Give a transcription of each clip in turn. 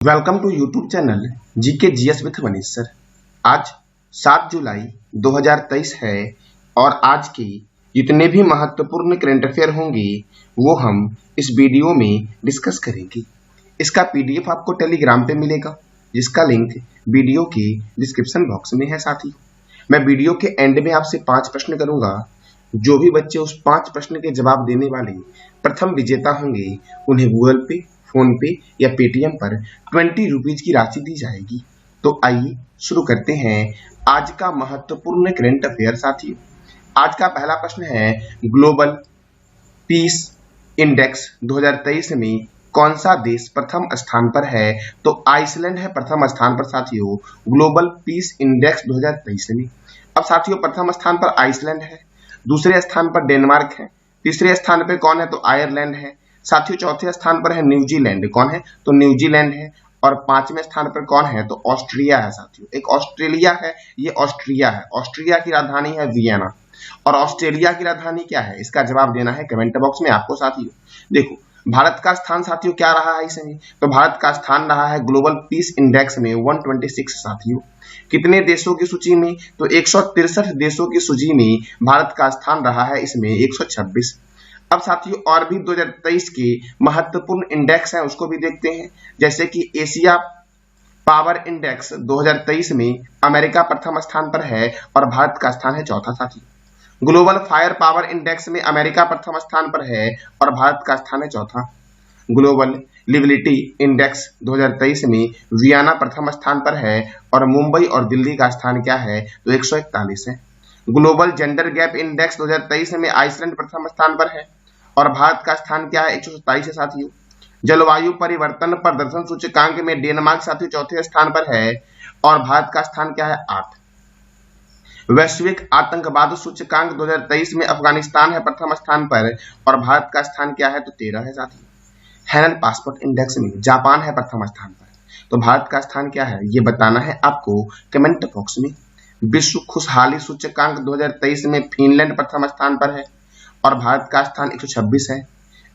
Welcome to YouTube channel GK GS with Manish sir. आज 7 जुलाई 2023 है और आज की जितने भी महत्वपूर्ण करंट अफेयर होंगे वो हम इस वीडियो में डिस्कस करेंगे। इसका पीडीएफ आपको टेलीग्राम पे मिलेगा जिसका लिंक वीडियो के डिस्क्रिप्शन बॉक्स में है। साथी मैं वीडियो के एंड में आपसे 5 प्रश्न करूंगा। जो भी बच्चे उस 5 प्रश्न के जवाब देने वाले प्रथम विजेता होंगे उन्हें गूगल पे, फोन पे या पेटीएम पर 20 रुपीज की राशि दी जाएगी। तो आइए शुरू करते हैं आज का महत्वपूर्ण करंट अफेयर। साथियों आज का पहला प्रश्न है, ग्लोबल पीस इंडेक्स 2023 में कौन सा देश प्रथम स्थान पर है? तो आइसलैंड है प्रथम स्थान पर साथियों, ग्लोबल पीस इंडेक्स 2023 में। अब साथियों प्रथम स्थान पर आइसलैंड है, दूसरे स्थान पर डेनमार्क है, तीसरे स्थान पर कौन है? तो आयरलैंड है। साथियों चौथे स्थान पर है न्यूजीलैंड, कौन है? तो न्यूजीलैंड है। और 5वें स्थान पर कौन है? तो ऑस्ट्रिया है। साथियों एक ऑस्ट्रेलिया है, ये ऑस्ट्रिया है। ऑस्ट्रिया की राजधानी है वियना। और ऑस्ट्रेलिया की राजधानी क्या है? इसका जवाब देना है कमेंट बॉक्स में आपको। साथियों देखो भारत का स्थान साथियों क्या रहा है इसमें? तो भारत का स्थान रहा है ग्लोबल पीस इंडेक्स में 126। साथियों कितने देशों की सूची में? तो 163 देशों की सूची में भारत का स्थान रहा है इसमें 126। अब साथियों और भी 2023 के महत्वपूर्ण इंडेक्स हैं उसको भी देखते हैं, जैसे कि एशिया पावर इंडेक्स 2023 में अमेरिका प्रथम स्थान पर है और भारत का स्थान है चौथा। साथी ग्लोबल फायर पावर इंडेक्स में अमेरिका प्रथम स्थान पर है और भारत का स्थान है चौथा। ग्लोबल लिविलिटी इंडेक्स 2023 में वियना प्रथम स्थान पर है और मुंबई और दिल्ली का स्थान क्या है? तो 141 है। ग्लोबल जेंडर गैप इंडेक्स 2023 में आइसलैंड प्रथम स्थान पर है और भारत का स्थान क्या है? 127 है। साथियों जलवायु परिवर्तन प्रदर्शन सूचकांक में डेनमार्क साथियों चौथे स्थान पर है और भारत का स्थान क्या है? 8। वैश्विक आतंकवाद सूचकांक 2023 में अफगानिस्तान है प्रथम स्थान पर और भारत का स्थान क्या है? तो 13 है। साथियों हैनन पासपोर्ट इंडेक्स में जापान है प्रथम स्थान पर, तो भारत का स्थान क्या है ये बताना है आपको कमेंट बॉक्स में। विश्व खुशहाली सूचकांक 2023 में फिनलैंड प्रथम स्थान पर है और भारत का स्थान 126 है।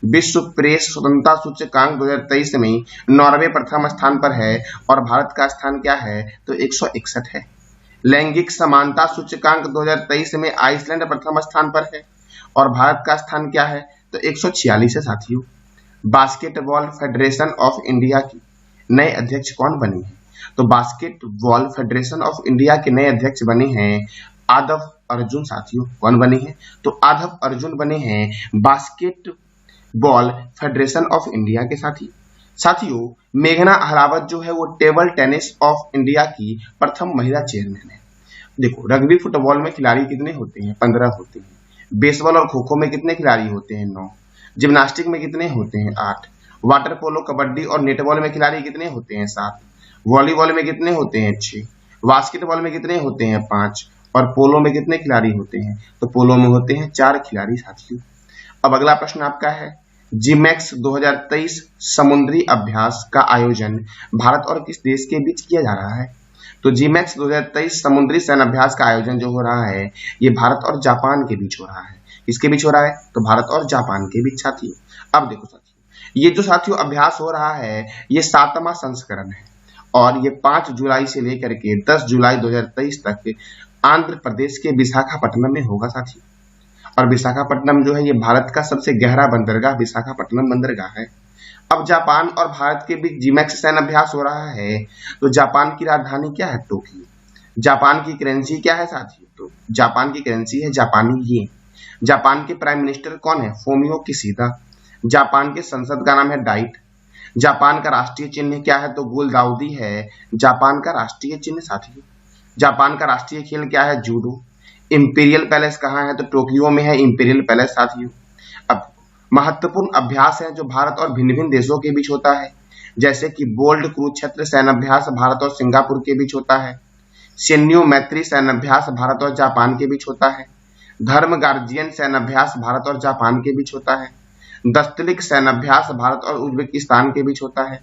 विश्व प्रेस स्वतंत्रता सूचकांक 2023 में नॉर्वे प्रथम स्थान पर है और भारत का स्थान क्या है? तो 161 है। लैंगिक समानता सूचकांक 2023 में आइसलैंड प्रथम स्थान पर है और भारत का स्थान क्या है? तो 146 है। साथियों बास्केटबॉल फेडरेशन ऑफ इंडिया की नए अध्यक्ष कौन बनी है? तो बास्केटबॉल फेडरेशन ऑफ इंडिया के नए अध्यक्ष बने हैं आदव अर्जुन। साथियों कौन बने हैं? तो आदव अर्जुन बने हैं बास्केटबॉल फेडरेशन ऑफ इंडिया के। साथियों मेघना अहलावत जो है वो टेबल टेनिस ऑफ इंडिया की प्रथम महिला चेयरमैन है। देखो रग्बी फुटबॉल में खिलाड़ी कितने होते हैं? 15 होते हैं। बेसबॉल और खो खो में कितने खिलाड़ी होते हैं? 9। जिम्नास्टिक में कितने होते हैं? 8। वाटर पोलो, कबड्डी और नेटबॉल में खिलाड़ी कितने होते हैं? 7। वॉलीबॉल में कितने होते हैं? 6। बास्केटबॉल में कितने होते हैं? 5। और पोलो में कितने खिलाड़ी होते हैं? तो पोलो में होते हैं 4 खिलाड़ी। साथियों अब अगला प्रश्न आपका है, जिमैक्स 2023 समुद्री अभ्यास का आयोजन भारत और किस देश के बीच किया जा रहा है? तो जिमैक्स 2023 समुद्री सैन्य अभ्यास का आयोजन जो हो रहा है ये भारत और जापान के बीच हो रहा है। किसके बीच हो रहा है? तो भारत और जापान के बीच। साथियों अब देखो साथियों ये जो साथियों अभ्यास हो रहा है ये 7वां संस्करण है और ये 5 जुलाई से लेकर के 10 जुलाई 2023 तक आंध्र प्रदेश के विशाखापट्टनम में होगा। साथियों और विशाखापट्टनम जो है ये भारत का सबसे गहरा बंदरगाह विशाखापट्टनम बंदरगाह है। अब जापान और भारत के बीच जिमैक्स सैन्य अभ्यास हो रहा है तो जापान की राजधानी क्या है? टोक्यो। जापान की करेंसी क्या है? साथियों तो जापान की करेंसी है जापानी येन। जापान के प्राइम मिनिस्टर कौन है? Fumio Kishida. जापान के संसद का नाम है डाइट। जापान का राष्ट्रीय चिन्ह क्या है? तो गुलदाउदी है जापान का राष्ट्रीय चिन्ह। साथियों जापान का राष्ट्रीय खेल क्या है? जूडो। इंपीरियल पैलेस कहाँ है? तो टोक्यो में है इंपीरियल पैलेस। साथियों अब महत्वपूर्ण अभ्यास है जो भारत और भिन्न भिन्न देशों के बीच होता है, जैसे कि बोल्ड कुरुक्षेत्र सैन्य अभ्यास भारत और सिंगापुर के बीच होता है। शेन्यू मैत्री सैन्य अभ्यास भारत और जापान के बीच होता है। धर्म गार्जियन सैन्य अभ्यास भारत और जापान के बीच होता है। दस्तलिक सैन्य अभ्यास भारत और उज्बेकिस्तान के बीच होता है।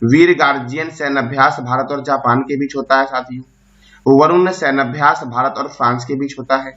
वीर गार्जियन सैन्य अभ्यास भारत और जापान के बीच होता है। साथियों वरुण सैन्य अभ्यास भारत और फ्रांस के बीच होता है।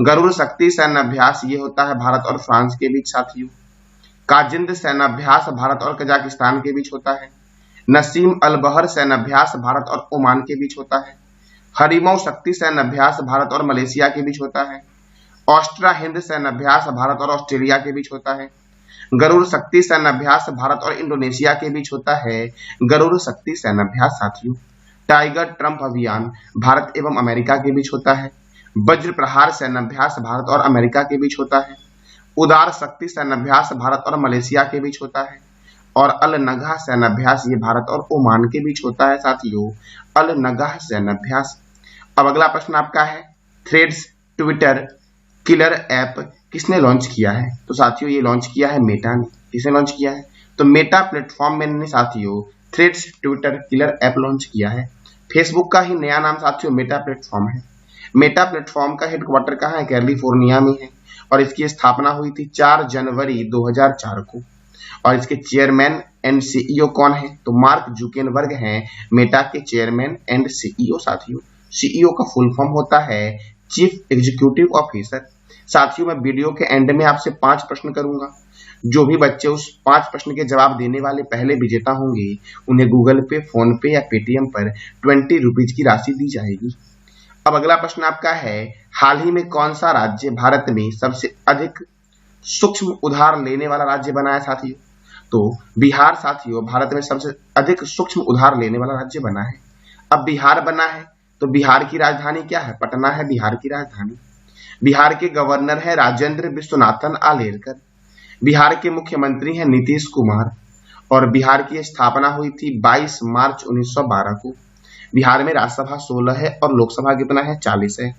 गरुड़ शक्ति सैन्य अभ्यास ये होता है भारत और फ्रांस के बीच। साथियों काजिंद सैन्य अभ्यास भारत और कजाकिस्तान के बीच होता है। नसीम अल बहर सैन्य अभ्यास भारत और ओमान के बीच होता है। हरिमऊ शक्ति सैन्य अभ्यास भारत और मलेशिया के बीच होता है। ऑस्ट्रा हिंद सैन्य अभ्यास भारत और ऑस्ट्रेलिया के बीच होता है। गरुड़ शक्ति सैन्य अभ्यास भारत और इंडोनेशिया के बीच होता है। गरुड़ शक्ति सैन्य अभ्यास साथियों। टाइगर ट्रंप अभियान भारत एवं अमेरिका के बीच होता है। वज्र प्रहार सैन्य अभ्यास भारत और अमेरिका के बीच होता है। उदार शक्ति सैन्य अभ्यास भारत और मलेशिया के बीच होता है। और अल नगाह सैन्य अभ्यास ये भारत और ओमान के बीच होता है साथियों। अल नगाह सैन्य अभ्यास। अब अगला प्रश्न आपका है, थ्रेड्स ट्विटर किलर ऐप किसने लॉन्च किया है? तो साथियों ये लॉन्च किया है मेटा ने। किसने लॉन्च किया है? तो मेटा प्लेटफॉर्म में साथियों threads Twitter killer app launch किया है। फेसबुक का ही नया नाम साथियों मेटा प्लेटफॉर्म है। मेटा प्लेटफॉर्म का हेडक्वार्टर कहाँ है? कैलिफोर्निया में है और इसकी स्थापना हुई थी 4 जनवरी 2004 को। और इसके चेयरमैन एंड सीईओ कौन है? तो मार्क जुकेनबर्ग हैं मेटा के चेयरमैन एंड सीईओ साथियों। सीईओ का फुल फॉर्म होता है चीफ एग्जीक्यूटिव ऑफिसर। साथियों मैं वीडियो के एंड में आपसे 5 प्रश्न करूंगा। जो भी बच्चे उस 5 प्रश्न के जवाब देने वाले पहले विजेता होंगे उन्हें गूगल पे, फोन पे या पेटीएम पर 20 रुपीज की राशि दी जाएगी। अब अगला प्रश्न आपका है, हाल ही में कौन सा राज्य भारत में सबसे अधिक सूक्ष्म उधार लेने वाला राज्य बना है साथियों? तो बिहार साथियों भारत में सबसे अधिक सूक्ष्म उधार लेने वाला राज्य बना है। अब बिहार बना है तो बिहार की राजधानी क्या है? पटना है बिहार की राजधानी। बिहार के गवर्नर है राजेंद्र विश्वनाथन आलेरकर। बिहार के मुख्यमंत्री हैं नीतीश कुमार और बिहार की स्थापना हुई थी 22 मार्च 1912 को। बिहार में राज्यसभा 16 है और लोकसभा कितना है? 40 है।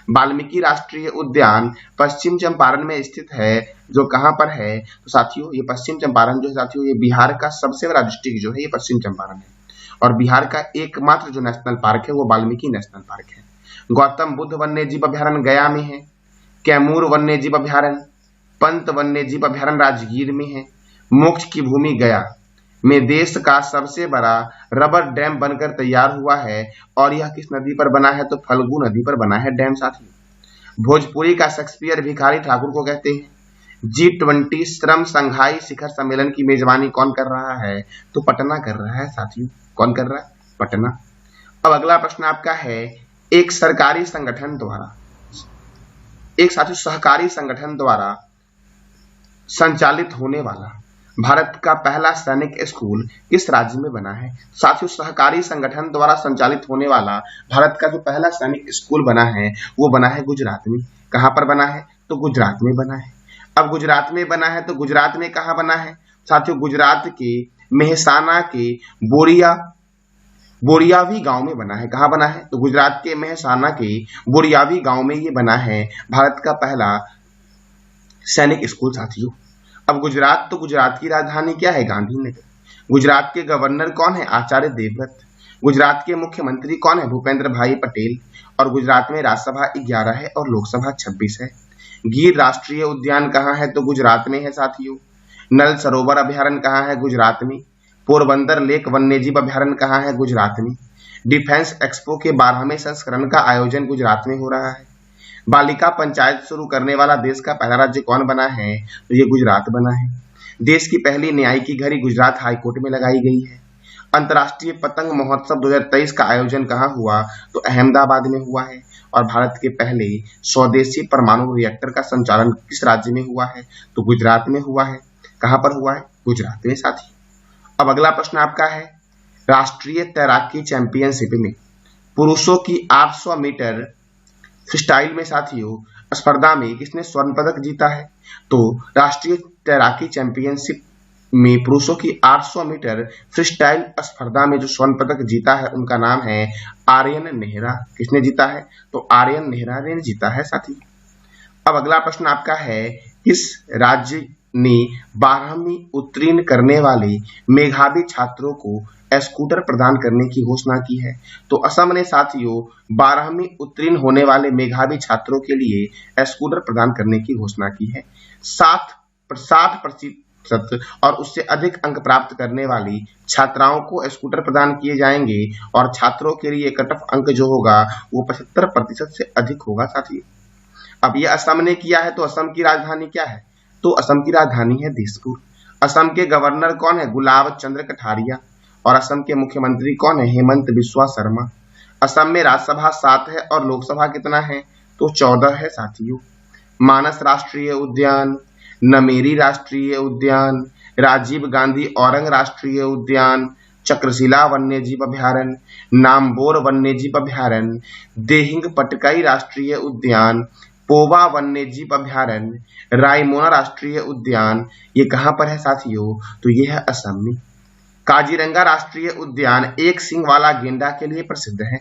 वाल्मीकि राष्ट्रीय उद्यान पश्चिम चंपारण में स्थित है, जो कहां पर है? तो साथियों ये पश्चिम चंपारण जो है साथियों ये बिहार का सबसे बड़ा डिस्ट्रिक्ट जो है ये पश्चिम चंपारण है। और बिहार का एकमात्र जो नेशनल पार्क है वो वाल्मीकि नेशनल पार्क है। गौतम बुद्ध वन्य जीव अभ्यारण्य गया में है। कैमूर वन्य जीव अभ्यारण्य, पंत वन्य जीव अभ्यारण्य राजगीर में है। मोक्ष की भूमि गया में देश का सबसे बड़ा रबर डैम बनकर तैयार हुआ है और यह किस नदी पर बना है? तो फल्गु नदी पर बना है डैम साथियों। भोजपुरी का शेक्सपियर भिखारी ठाकुर को कहते हैं। G20 श्रम संघाई शिखर सम्मेलन की मेजबानी कौन कर रहा है? तो पटना कर रहा है साथियों। कौन कर रहा है? पटना। अब अगला प्रश्न आपका है, एक सरकारी संगठन द्वारा एक साथियों सहकारी संगठन द्वारा संचालित होने वाला भारत का पहला सैनिक स्कूल किस राज्य में बना है? साथियों सहकारी संगठन द्वारा संचालित होने वाला भारत का जो पहला सैनिक स्कूल बना है वो बना है गुजरात में। कहां पर बना है? तो गुजरात में बना है। अब गुजरात में बना है तो गुजरात में कहां बना है? साथियों गुजरात के मेहसाना के बोरियावी गांव में बना है। कहां बना है? तो गुजरात के मेहसाना के बोरियावी गांव में ये बना है भारत का पहला सैनिक स्कूल साथियों। अब गुजरात तो गुजरात की राजधानी क्या है? गांधीनगर। गुजरात के गवर्नर कौन है? आचार्य देवव्रत। गुजरात के मुख्यमंत्री कौन है? भूपेंद्र भाई पटेल। और गुजरात में राज्यसभा 11 है और लोकसभा 26 है। गिर राष्ट्रीय उद्यान कहाँ है? तो गुजरात में है साथियों। नल सरोवर अभ्यारण्य कहाँ है? गुजरात में। पोरबंदर लेक वन्यजीव अभ्यारण्य कहाँ है? गुजरात में। डिफेंस एक्सपो के 12वें संस्करण का आयोजन गुजरात में हो रहा है। बालिका पंचायत शुरू करने वाला देश का पहला राज्य कौन बना है? तो ये गुजरात बना है। देश की पहली न्यायिकी घड़ी गुजरात हाईकोर्ट में लगाई गई है। अंतर्राष्ट्रीय पतंग महोत्सव 2023 का आयोजन कहाँ हुआ? तो अहमदाबाद में हुआ है। और भारत के पहले स्वदेशी परमाणु रिएक्टर का संचालन किस राज्य में हुआ है? तो गुजरात में हुआ है। कहां पर हुआ है? गुजरात में साथी। अब अगला प्रश्न आपका है, राष्ट्रीय तैराकी चैंपियनशिप में पुरुषों की 800 मीटर फ्रीस्टाइल में साथियों स्पर्धा में किसने स्वर्ण पदक जीता है? तो राष्ट्रीय तैराकी चैंपियनशिप में पुरुषों की 800 मीटर फ्रीस्टाइल स्पर्धा में जो स्वर्ण पदक जीता है उनका नाम है आर्यन नेहरा। किसने जीता है? तो आर्यन नेहरा ने जीता है साथी। अब अगला प्रश्न आपका है, किस राज्य ने 12वीं उत्तीर्ण करने वाले मेधावी छात्रों को स्कूटर प्रदान करने की घोषणा की है? तो असम ने साथियों 12वीं उत्तीर्ण होने वाले मेधावी छात्रों के लिए स्कूटर प्रदान करने की घोषणा की है। 60% और उससे अधिक अंक प्राप्त करने वाली छात्राओं को स्कूटर प्रदान किए जाएंगे और छात्रों के लिए कट ऑफ अंक जो होगा वो 75% से अधिक होगा साथियों। अब ये असम ने किया है, तो असम की राजधानी क्या है? तो असम की राजधानी है दिसपुर। असम के गवर्नर कौन है? गुलाब चंद्र कटारिया। और असम के मुख्यमंत्री कौन है? हेमंत बिस्वा शर्मा। असम में राज्यसभा 7 है और लोकसभा कितना है? तो 14 है साथियों। मानस राष्ट्रीय उद्यान, नमेरी राष्ट्रीय उद्यान, राजीव गांधी औरंग राष्ट्रीय उद्यान, चक्रशिला वन्यजीव अभ्यारण्य, नामबोर वन्यजीव अभ्यारण्य, देहिंग पटकाई राष्ट्रीय उद्यान, पोवा वन्यजीव अभ्यारण्य, रायमोना राष्ट्रीय उद्यान, ये कहाँ पर है साथियों? तो ये है असम में। काजीरंगा राष्ट्रीय उद्यान एक सींग वाला गेंडा के लिए प्रसिद्ध है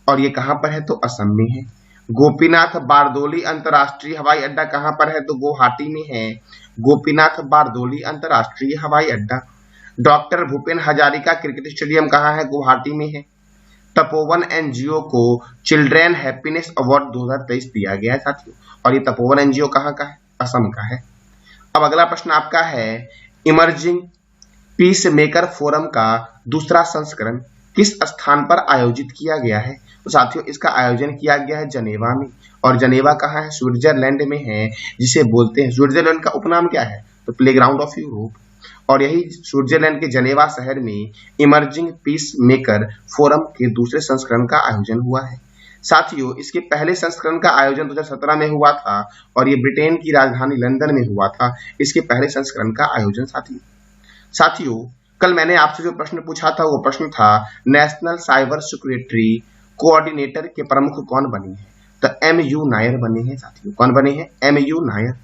और ये कहाँ पर है? तो असम में है। गोपीनाथ बारदोली अंतर्राष्ट्रीय हवाई अड्डा कहाँ पर है? तो गुवाहाटी में है। गोपीनाथ बारदोली अंतर्राष्ट्रीय हवाई अड्डा। Doctor Bhupen Hazarika cricket stadium कहाँ है? गुवाहाटी में है। तपोवन एनजीओ को चिल्ड्रेन हैप्पीनेस अवार्ड 2023 दिया गया है साथियों, और ये तपोवन एनजीओ कहाँ का है? असम का है। अब अगला प्रश्न आपका है, इमर्जिंग पीस मेकर फोरम का दूसरा संस्करण किस स्थान पर आयोजित किया गया है? तो साथियों इसका आयोजन किया गया है जनेवा में, और जनेवा कहाँ है? स्विट्जरलैंड में है, जिसे बोलते हैं, स्विट्जरलैंड का उपनाम क्या है? तो प्लेग्राउंड ऑफ यूरोप। और यही स्विट्जरलैंड के जनेवा शहर में इमर्जिंग पीस मेकर फोरम के दूसरे संस्करण का आयोजन हुआ है। साथियों इसके पहले संस्करण का आयोजन 2017 में हुआ था और ये ब्रिटेन की राजधानी लंदन में हुआ था, इसके पहले संस्करण का आयोजन साथियों कल मैंने आपसे जो प्रश्न पूछा था वो प्रश्न था, नेशनल साइबर सिक्योरिटी कोऑर्डिनेटर के प्रमुख कौन बने हैं? तो MU नायर बने हैं साथियों। कौन बने हैं? MU नायर।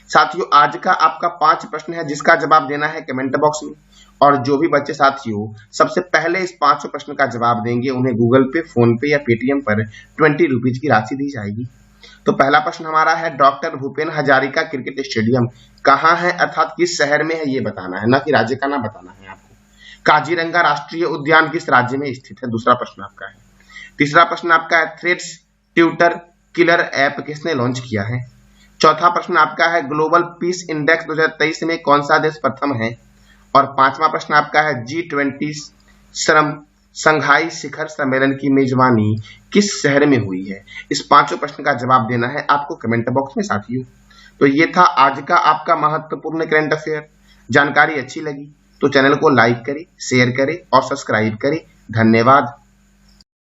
साथियों आज का आपका 5 प्रश्न है जिसका जवाब देना है कमेंट बॉक्स में, और जो भी बच्चे साथियों सबसे पहले इस 5 प्रश्न का जवाब देंगे उन्हें गूगल पे, फोन पे या पेटीएम पर 20 रुपीज की राशि दी जाएगी। तो पहला प्रश्न हमारा है, doctor Bhupen Hazarika cricket stadium कहाँ है, अर्थात किस शहर में है ये बताना है, ना कि राज्य का नाम बताना है आपको। काजीरंगा राष्ट्रीय उद्यान किस राज्य में स्थित है? दूसरा प्रश्न आपका है। तीसरा प्रश्न आपका है, थ्रेड्स ट्यूटर किलर ऐप किसने लॉन्च किया है? चौथा प्रश्न आपका है, ग्लोबल पीस इंडेक्स 2023 में कौन सा देश प्रथम है? और पांचवा प्रश्न आपका है, G20 श्रम संघाई शिखर सम्मेलन की मेजबानी किस शहर में हुई है? इस 5 प्रश्न का जवाब देना है आपको कमेंट बॉक्स में साथियों। तो ये था आज का आपका महत्वपूर्ण करंट अफेयर। जानकारी अच्छी लगी तो चैनल को लाइक करें, शेयर करें और सब्सक्राइब करें। धन्यवाद।